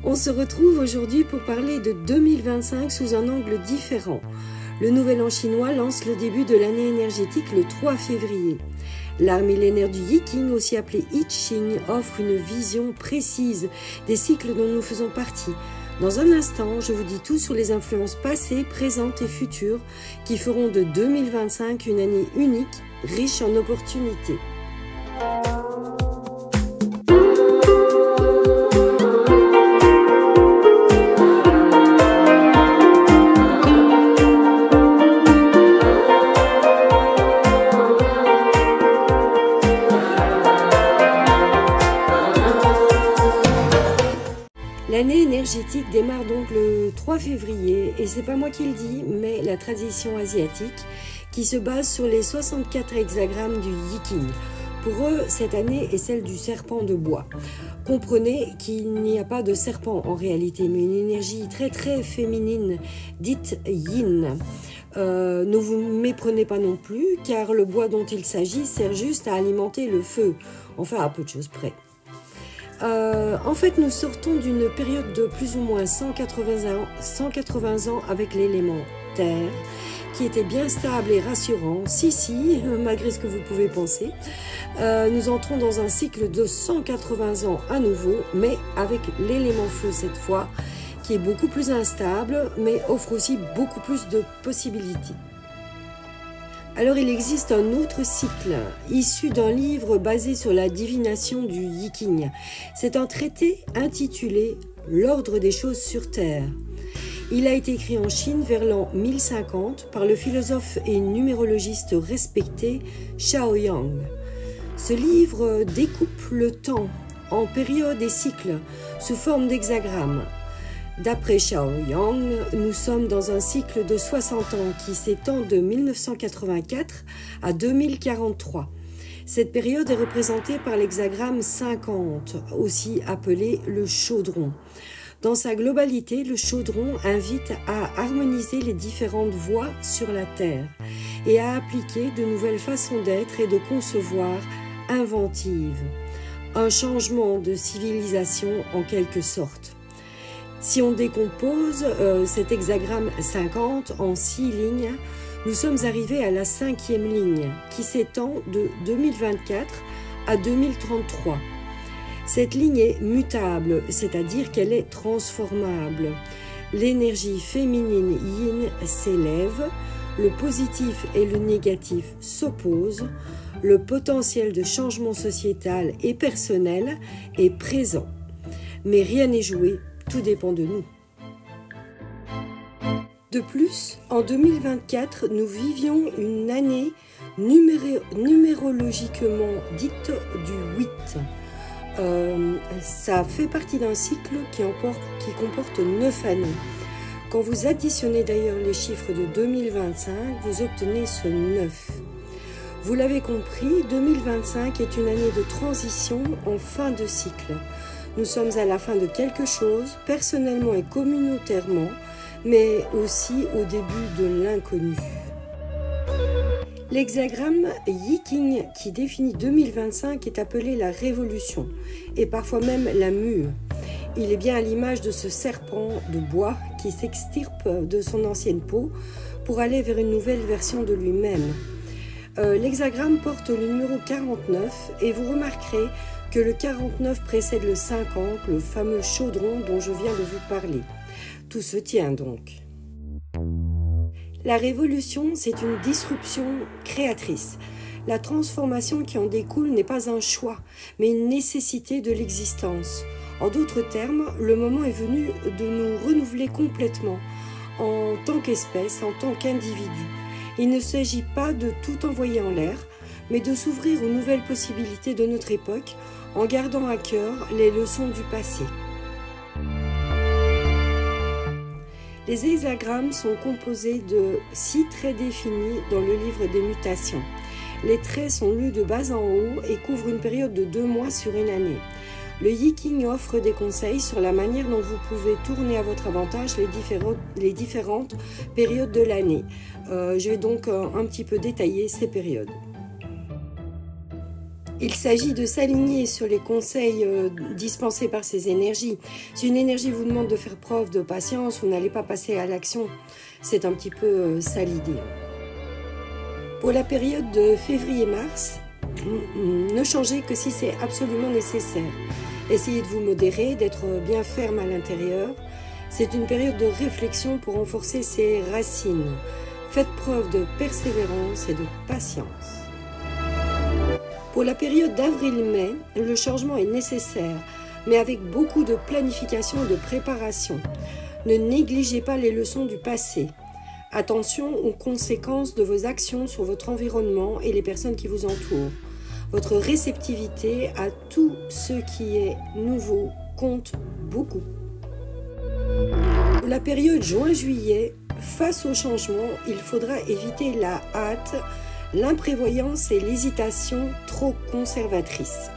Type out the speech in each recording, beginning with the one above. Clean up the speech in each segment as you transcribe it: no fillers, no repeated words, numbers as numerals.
On se retrouve aujourd'hui pour parler de 2025 sous un angle différent. Le Nouvel An chinois lance le début de l'année énergétique le 3 février. L'art millénaire du Yiqing, aussi appelé I Ching, offre une vision précise des cycles dont nous faisons partie. Dans un instant, je vous dis tout sur les influences passées, présentes et futures qui feront de 2025 une année unique, riche en opportunités. L'année énergétique démarre donc le 3 février et c'est pas moi qui le dis, mais la tradition asiatique qui se base sur les 64 hexagrammes du Yiqing. Pour eux, cette année est celle du serpent de bois. Comprenez qu'il n'y a pas de serpent en réalité, mais une énergie très féminine, dite yin. Ne vous méprenez pas non plus, car le bois dont il s'agit sert juste à alimenter le feu, enfin à peu de choses près. En fait, nous sortons d'une période de plus ou moins 180 ans avec l'élément terre, qui était bien stable et rassurant. Si, malgré ce que vous pouvez penser. Nous entrons dans un cycle de 180 ans à nouveau, mais avec l'élément feu cette fois, qui est beaucoup plus instable, mais offre aussi beaucoup plus de possibilités. Alors il existe un autre cycle, issu d'un livre basé sur la divination du Yiqing. C'est un traité intitulé « L'ordre des choses sur Terre ». Il a été écrit en Chine vers l'an 1050 par le philosophe et numérologiste respecté Shaoyang. Ce livre découpe le temps en périodes et cycles sous forme d'hexagrammes. D'après Shaoyang, nous sommes dans un cycle de 60 ans qui s'étend de 1984 à 2043. Cette période est représentée par l'hexagramme 50, aussi appelé le chaudron. Dans sa globalité, le chaudron invite à harmoniser les différentes voies sur la Terre et à appliquer de nouvelles façons d'être et de concevoir inventives. Un changement de civilisation en quelque sorte. Si on décompose cet hexagramme 50 en 6 lignes, nous sommes arrivés à la 5e ligne qui s'étend de 2024 à 2033. Cette ligne est mutable, c'est-à-dire qu'elle est transformable. L'énergie féminine yin s'élève, le positif et le négatif s'opposent, le potentiel de changement sociétal et personnel est présent. Mais rien n'est joué. Tout dépend de nous. De plus, en 2024, nous vivions une année numérologiquement dite du 8. Ça fait partie d'un cycle qui comporte 9 années. Quand vous additionnez d'ailleurs les chiffres de 2025, vous obtenez ce 9. Vous l'avez compris, 2025 est une année de transition en fin de cycle. Nous sommes à la fin de quelque chose, personnellement et communautairement, mais aussi au début de l'inconnu. L'hexagramme Yiqing qui définit 2025 est appelé la révolution, et parfois même la mue. Il est bien à l'image de ce serpent de bois qui s'extirpe de son ancienne peau pour aller vers une nouvelle version de lui-même. L'hexagramme porte le numéro 49 et vous remarquerez que le 49 précède le 50, le fameux chaudron dont je viens de vous parler. Tout se tient donc. La révolution, c'est une disruption créatrice. La transformation qui en découle n'est pas un choix, mais une nécessité de l'existence. En d'autres termes, le moment est venu de nous renouveler complètement, en tant qu'espèce, en tant qu'individu. Il ne s'agit pas de tout envoyer en l'air, mais de s'ouvrir aux nouvelles possibilités de notre époque, en gardant à cœur les leçons du passé. Les hexagrammes sont composés de 6 traits définis dans le livre des mutations. Les traits sont lus de bas en haut et couvrent une période de 2 mois sur une année. Le Yiqing offre des conseils sur la manière dont vous pouvez tourner à votre avantage les différentes périodes de l'année. Je vais donc un petit peu détailler ces périodes. Il s'agit de s'aligner sur les conseils dispensés par ces énergies. Si une énergie vous demande de faire preuve de patience, vous n'allez pas passer à l'action. C'est un petit peu ça l'idée. Pour la période de février-mars, ne changez que si c'est absolument nécessaire. Essayez de vous modérer, d'être bien ferme à l'intérieur. C'est une période de réflexion pour renforcer ses racines. Faites preuve de persévérance et de patience. Pour la période d'avril-mai, le changement est nécessaire, mais avec beaucoup de planification et de préparation. Ne négligez pas les leçons du passé. Attention aux conséquences de vos actions sur votre environnement et les personnes qui vous entourent. Votre réceptivité à tout ce qui est nouveau compte beaucoup. Pour la période juin-juillet, face au changement, il faudra éviter la hâte, l'imprévoyance et l'hésitation trop conservatrice.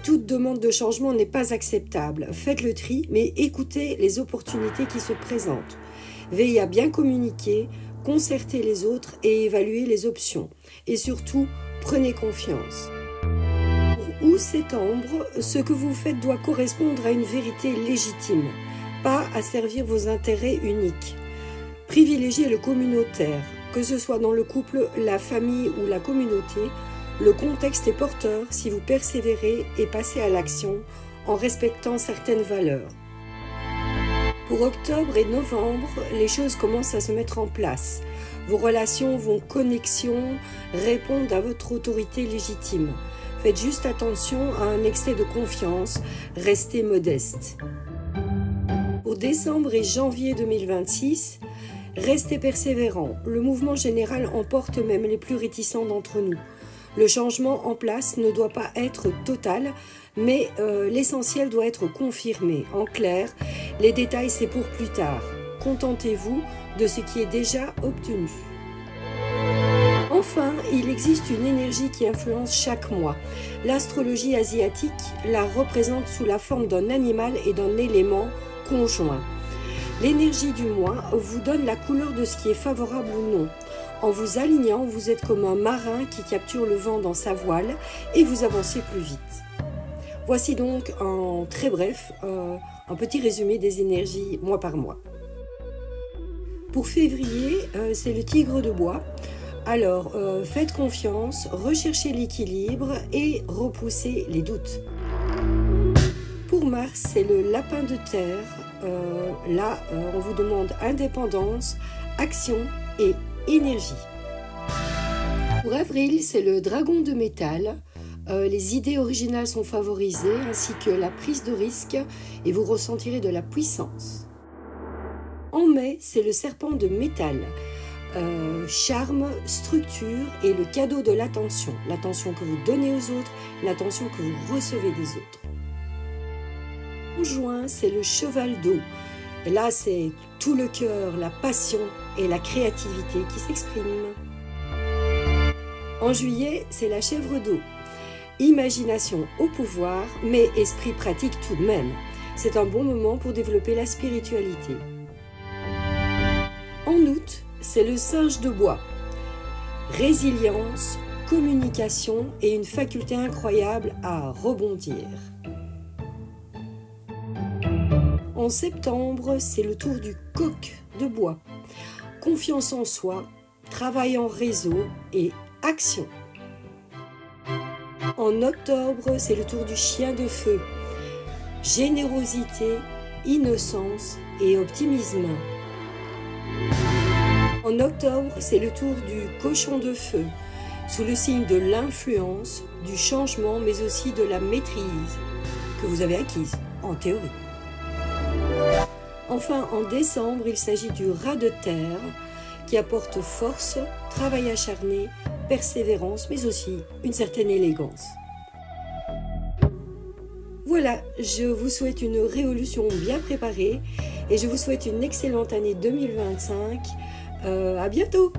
Toute demande de changement n'est pas acceptable. Faites le tri, mais écoutez les opportunités qui se présentent. Veillez à bien communiquer, concerter les autres et évaluer les options. Et surtout, prenez confiance. Pour août-septembre, ce que vous faites doit correspondre à une vérité légitime, pas à servir vos intérêts uniques. Privilégiez le communautaire, que ce soit dans le couple, la famille ou la communauté. Le contexte est porteur si vous persévérez et passez à l'action en respectant certaines valeurs. Pour octobre et novembre, les choses commencent à se mettre en place. Vos relations, vos connexions répondent à votre autorité légitime. Faites juste attention à un excès de confiance, restez modeste. Pour décembre et janvier 2026, restez persévérants. Le mouvement général emporte même les plus réticents d'entre nous. Le changement en place ne doit pas être total, mais l'essentiel doit être confirmé. En clair, les détails c'est pour plus tard. Contentez-vous de ce qui est déjà obtenu. Enfin, il existe une énergie qui influence chaque mois. L'astrologie asiatique la représente sous la forme d'un animal et d'un élément conjoint. L'énergie du mois vous donne la couleur de ce qui est favorable ou non. En vous alignant, vous êtes comme un marin qui capture le vent dans sa voile et vous avancez plus vite. Voici donc en très bref un petit résumé des énergies mois par mois. Pour février, c'est le tigre de bois. Alors, faites confiance, recherchez l'équilibre et repoussez les doutes. Pour mars, c'est le lapin de terre. On vous demande indépendance, action et énergie. Pour avril, c'est le dragon de métal. Les idées originales sont favorisées ainsi que la prise de risque et vous ressentirez de la puissance. En mai, c'est le serpent de métal. Charme, structure et le cadeau de l'attention. L'attention que vous donnez aux autres, l'attention que vous recevez des autres. En juin, c'est le cheval d'eau. Là, c'est tout le cœur, la passion et la créativité qui s'expriment. En juillet, c'est la chèvre d'eau. Imagination au pouvoir, mais esprit pratique tout de même. C'est un bon moment pour développer la spiritualité. En août, c'est le singe de bois. Résilience, communication et une faculté incroyable à rebondir. En septembre, c'est le tour du coq de bois. Confiance en soi, travail en réseau et action. En octobre, c'est le tour du chien de feu. Générosité, innocence et optimisme. En octobre, c'est le tour du cochon de feu, sous le signe de l'influence, du changement, mais aussi de la maîtrise que vous avez acquise, en théorie. Enfin, en décembre, il s'agit du rat de terre, qui apporte force, travail acharné, persévérance, mais aussi une certaine élégance. Voilà, je vous souhaite une révolution bien préparée et je vous souhaite une excellente année 2025. À bientôt!